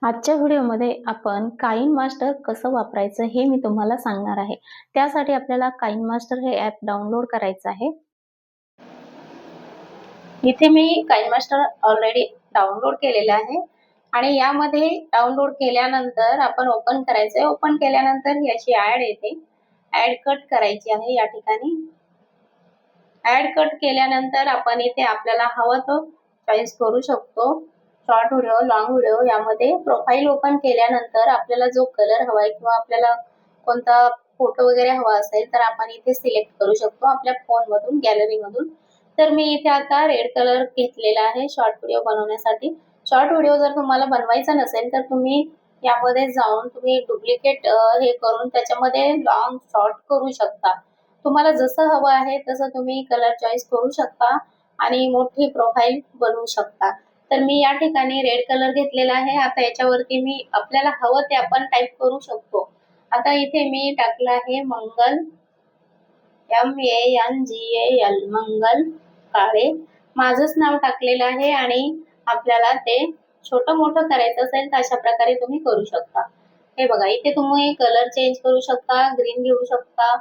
आजच्या व्हिडिओमध्ये आपण काइन मास्टर कसं वापरायचं हे मी तुम्हाला सांगणार आहे। त्यासाठी आपल्याला काइन मास्टर हे ॲप डाउनलोड करायचं आहे। इथे मी काइन मास्टर ऑलरेडी डाउनलोड केलेलं आहे आणि यामध्ये डाउनलोड केल्यानंतर आपण ओपन करायचं आहे। ओपन केल्यानंतर याची ॲड येते, ॲड कट करायची आहे। या ठिकाणी ॲड कट केल्यानंतर आपण इथे आपल्याला हवं तो चॉईस करू शकतो, शॉर्ट व्हिडिओ, लॉंग व्हिडिओ। यामध्ये प्रोफाईल ओपन केल्यानंतर आपल्याला जो कलर हवा आहे किंवा आपल्याला कोणता फोटो वगैरे हवा असेल तर आपण इथे सिलेक्ट करू शकतो आपल्या फोनमधून, गॅलरीमधून। तर मी इथे आता रेड कलर घेतलेला आहे शॉर्ट व्हिडिओ बनवण्यासाठी। शॉर्ट व्हिडिओ जर तुम्हाला बनवायचा नसेल तर तुम्ही यामध्ये जाऊन तुम्ही डुप्लिकेट हे करून त्याच्यामध्ये लॉंग शॉर्ट करू शकता। तुम्हाला जसं हवं आहे तसं तुम्ही कलर चॉईस करू शकता आणि मोठी प्रोफाईल बनवू शकता। तर मी या ठिकाणी रेड कलर घेतलेला आहे। आता याच्यावरती मी आपल्याला हवं ते आपण टाइप करू शकतो। आता इथे मी टाकलं आहे मंगल, MANGAL, मंगल काळे। माझंच नाव टाकलेलं आहे आणि आपल्याला ते छोटं मोठं करायचं असेल तर अशा प्रकारे तुम्ही करू शकता। हे बघा, इथे तुम्ही कलर चेंज करू शकता, ग्रीन घेऊ शकता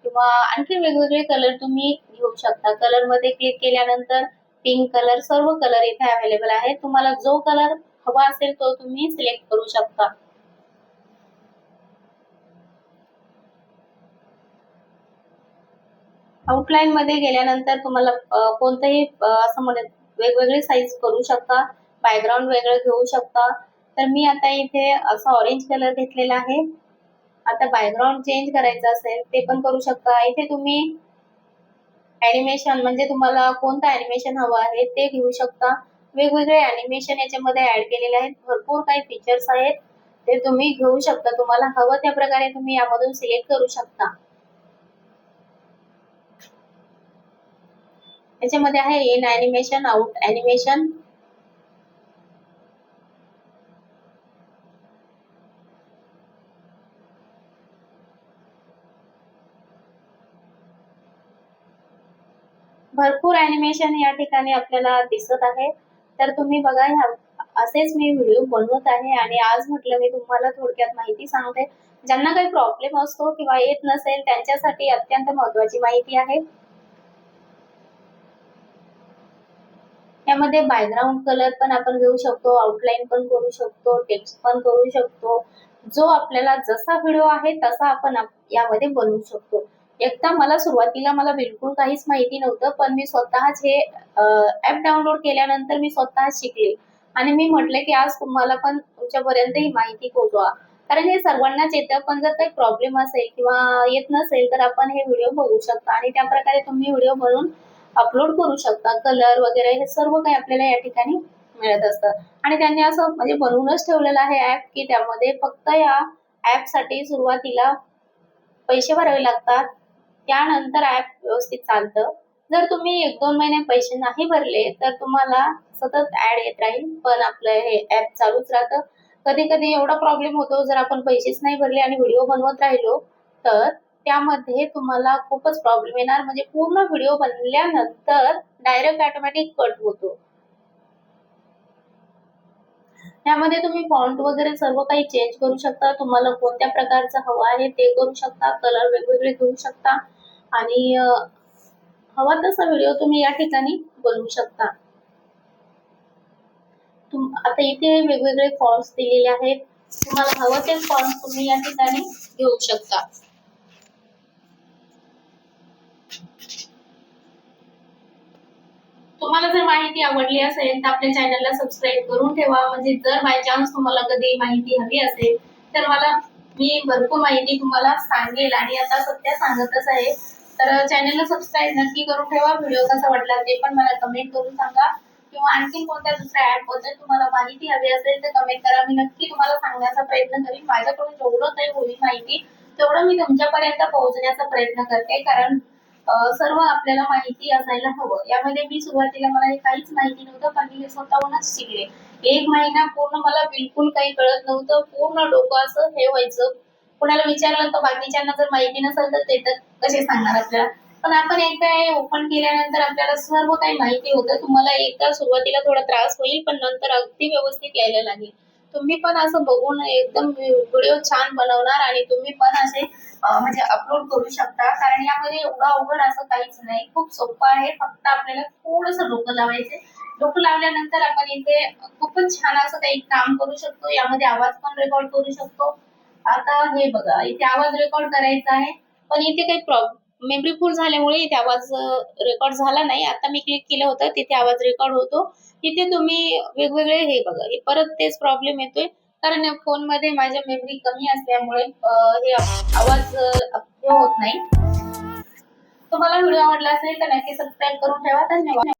किंवा आणखी वेगवेगळे कलर तुम्ही घेऊ शकता। कलर मध्ये क्लिक केल्यानंतर पिंक कलर, सर्व कलर इथे अवेलेबल आहे। तुम्हाला जो कलर हवा असेल तो तुम्ही सिलेक्ट करू शकता। आउटलाईन मध्ये गेल्यानंतर तुम्हाला कोणतेही असं म्हणत वेगवेगळी साईज करू शकता, बॅकग्राऊंड वेगळं घेऊ शकता। तर मी आता इथे असा ऑरेंज कलर घेतलेला आहे। आता बॅकग्राऊंड चेंज करायचं असेल ते पण करू शकता। इथे तुम्ही ॲनिमेशन म्हणजे तुम्हाला कोणतं ॲनिमेशन हवं आहे ते घेऊ शकता। वेगवेगळे ॲनिमेशन याच्यामध्ये ॲड केलेले आहेत, भरपूर काही फीचर्स आहेत ते तुम्ही घेऊ शकता। तुम्हाला हवं त्या प्रकारे तुम्ही यामधून सिलेक्ट करू शकता। याच्यामध्ये आहे इन ॲनिमेशन, आउट ॲनिमेशन। भरपूर ॲनिमेशन या ठिकाणी आपल्याला दिसत आहे। तर तुम्ही बघा, असेच मी व्हिडिओ बनवत आहे आणि आज म्हटलं मी तुम्हाला थोडक्यात माहिती सांगते। ज्यांना काही प्रॉब्लेम असतो किंवा येत नसेल त्यांच्यासाठी अत्यंत महत्त्वाची माहिती आहे। यामध्ये बॅकग्राऊंड कलर पण आपण घेऊ शकतो, आउटलाईन पण करू शकतो, टेक्स्ट पण करू शकतो। जो आपल्याला जसा व्हिडिओ आहे तसा आपण यामध्ये बनवू शकतो। एकदा सुरुवातीला बिलकुल काहीच माहिती नव्हतं, पण मी स्वतःच हे ॲप डाउनलोड केल्यानंतर मी स्वतःच शिकले आणि मी म्हटले की आज तुम्हाला पण तुमच्यापर्यंत ही माहिती पोहोचवा, कारण हे सर्वांनाच येतं। पण जर काही प्रॉब्लेम असेल किंवा येत नसेल तर आपण हे व्हिडिओ बघू शकता आणि त्या प्रकारे तुम्ही व्हिडिओ बनवून अपलोड करू शकता। कलर वगैरे हे सर्व काही आपल्याला या ठिकाणी मिळत असतं आणि त्यांनी असं म्हणजे बनवूनच ठेवलेलं आहे ॲप की त्यामध्ये फक्त या ॲपसाठी सुरुवातीला पैसे भरावे लागतात, त्यानंतर ॲप व्यवस्थित चालतं। जर तुम्ही 1-2 महिने पैसे नाही भरले तर तुम्हाला सतत ॲड येत राहील, पण आपलं हे ॲप चालूच राहतं। कधी-कधी एवढा प्रॉब्लेम होतो, जर आपण पैसेच नाही भरले आणि व्हिडिओ बनवत राहिलो तर त्यामध्ये तुम्हाला खूपच प्रॉब्लेम येणार, म्हणजे पूर्ण व्हिडिओ बनल्यानंतर डायरेक्ट ऑटोमॅटिक कट होतो। यामध्ये तुम्ही फॉन्ट वगैरे सर्व काही चेंज करू शकता, तुम्हाला कोणत्या प्रकारचं हवं आहे ते करू शकता, कलर वेगवेगळे घेऊ शकता आणि हवा तसा व्हिडिओ तुम्ही या ठिकाणी बनवू शकता। आता इथे वेगवेगळे फॉन्ट्स दिलेले आहेत, तुम्हाला हवं ते फॉन्ट तुम्ही या ठिकाणी घेऊ शकता। तुम्हाला जर माहिती आवडली असेल तर आपल्या चॅनलला सबस्क्राईब करून ठेवा, म्हणजे जर बाय चान्स तुम्हाला कधी माहिती हवी असेल तर मी भरपूर माहिती तुम्हाला सांगेल आणि आता सध्या सांगतच आहे। तर चॅनलला सबस्क्राईब नक्की करून ठेवा। व्हिडिओ कसा वाटला ते पण मला कमेंट करून सांगा किंवा आणखी कोणत्या दुसऱ्या ॲप बद्दल तुम्हाला माहिती हवी असेल तर कमेंट करा, मी नक्की तुम्हाला सांगण्याचा प्रयत्न करेन। माझ्याकडून जेवढं काही होईल माहिती तेवढं मी तुमच्यापर्यंत पोहोचण्याचा प्रयत्न करते, कारण सर्व आपल्याला माहिती असायला हवं। यामध्ये मी सुरुवातीला मला हे काहीच माहिती नव्हतं, पण मी स्वतःहूनच शिकले। 1 महिना पूर्ण मला बिलकुल काही कळत नव्हतं, पूर्ण डोकं असं हे व्हायचं। कोणाला विचारलं तर बाकीच्यांना जर माहिती नसेल तर ते तर कसे सांगणार आपल्याला, पण आपण एकदा हे ओपन केल्यानंतर आपल्याला सर्व काही माहिती होतं। तुम्हाला एकदा सुरुवातीला थोडा त्रास होईल, पण नंतर अगदी व्यवस्थित यायला लागेल। तुम्ही पण असं बघून एकदम व्हिडिओ छान बनवणार आणि तुम्ही पण असे म्हणजे अपलोड करू शकता. कारण यामध्ये एवढं अवघड असं काहीच नाही, खूप सोपं आहे. फक्त आपल्याला थोडंसं डोकं लावायचे. डोकं लावल्यानंतर आपण इथे खूपच छान असं काही काम करू शकतो. यामध्ये आवाज पण रेकॉर्ड करू शकतो. आता हे बघा, इथे आवाज रेकॉर्ड करायचा आहे, पण इथे काही मेमरी फुल झाल्यामुळे इथे आवाज रेकॉर्ड झाला नाही. आता मी क्लिक केलं होतं, तिथे आवाज रेकॉर्ड होतो. तिथे तुम्ही वेगवेगळे हे बघा, हे परत तेच प्रॉब्लेम येतोय. कारण फोनमध्ये माझ्या मेमरी कमी असल्यामुळे हे आवाज हे होत नाही. तुम्हाला व्हिडिओ आवडला असेल तर नक्की सबस्क्राईब करून ठेवा. धन्यवाद.